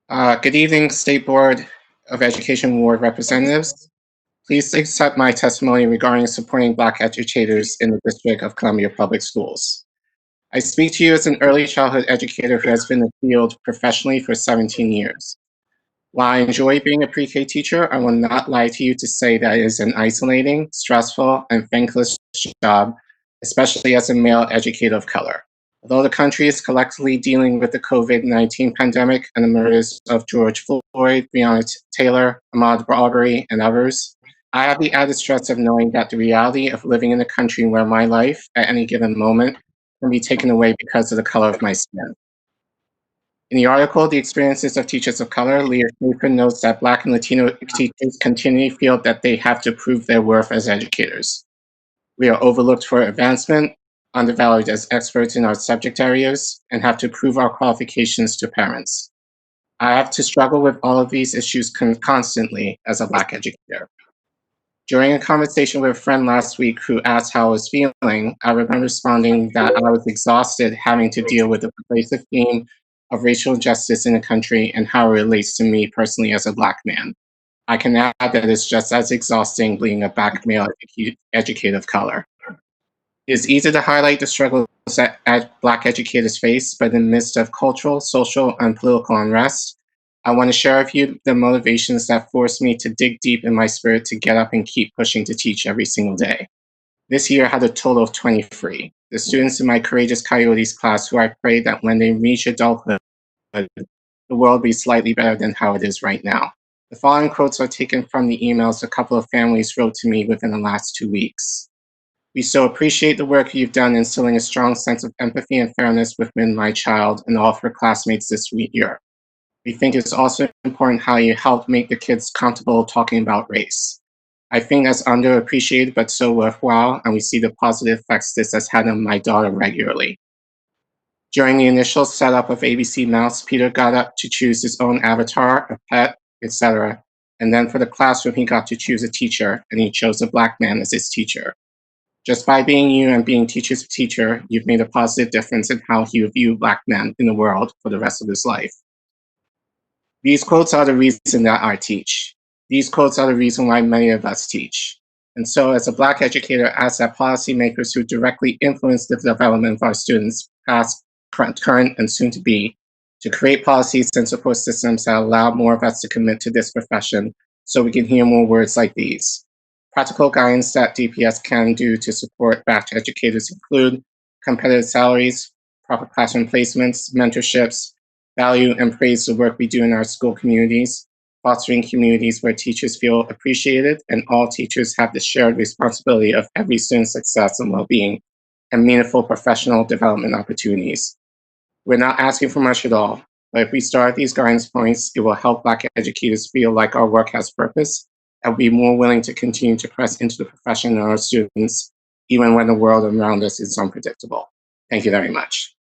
Good evening, State Board of Education Ward representatives. Please accept my testimony regarding supporting Black educators in the District of Columbia Public Schools. I speak to you as an early childhood educator who has been in the field professionally for 17 years. While I enjoy being a pre-K teacher, I will not lie to you to say that it is an isolating, stressful, and thankless job, especially as a male educator of color. Although the country is collectively dealing with the COVID-19 pandemic and the murders of George Floyd, Breonna Taylor, Ahmaud Arbery, and others, I have the added stress of knowing that the reality of living in a country where my life, at any given moment, can be taken away because of the color of my skin. In the article, The Experiences of Teachers of Color, Leah Schaefer notes that Black and Latino teachers continually feel that they have to prove their worth as educators. We are overlooked for advancement, undervalued as experts in our subject areas, and have to prove our qualifications to parents. I have to struggle with all of these issues constantly as a Black educator. During a conversation with a friend last week who asked how I was feeling, I remember responding that I was exhausted having to deal with the pervasive theme of racial injustice in the country and how it relates to me personally as a Black man. I can add that it's just as exhausting being a Black male educator of color. It is easy to highlight the struggles that Black educators face, but in the midst of cultural, social, and political unrest, I want to share with you the motivations that forced me to dig deep in my spirit to get up and keep pushing to teach every single day. This year had a total of 23. The students in my Courageous Coyotes class who I pray that when they reach adulthood, the world be slightly better than how it is right now. The following quotes are taken from the emails a couple of families wrote to me within the last 2 weeks. We so appreciate the work you've done instilling a strong sense of empathy and fairness within my child and all of her classmates this year. We think it's also important how you help make the kids comfortable talking about race. I think that's underappreciated but so worthwhile, and we see the positive effects this has had on my daughter regularly. During the initial setup of ABC Mouse, Peter got up to choose his own avatar, a pet, etc. And then for the classroom, he got to choose a teacher, and he chose a Black man as his teacher. Just by being you and being teacher's teacher, you've made a positive difference in how he will view Black men in the world for the rest of his life. These quotes are the reason that I teach. These quotes are the reason why many of us teach. And so as a Black educator, I ask that policymakers who directly influence the development of our students, past, current, and soon to be, to create policies and support systems that allow more of us to commit to this profession so we can hear more words like these. Practical guidance that DPS can do to support Black educators include competitive salaries, proper classroom placements, mentorships, value and praise the work we do in our school communities, fostering communities where teachers feel appreciated and all teachers have the shared responsibility of every student's success and well-being, and meaningful professional development opportunities. We're not asking for much at all, but if we start at these guidance points, it will help Black educators feel like our work has purpose and be more willing to continue to press into the profession and our students, even when the world around us is unpredictable. Thank you very much.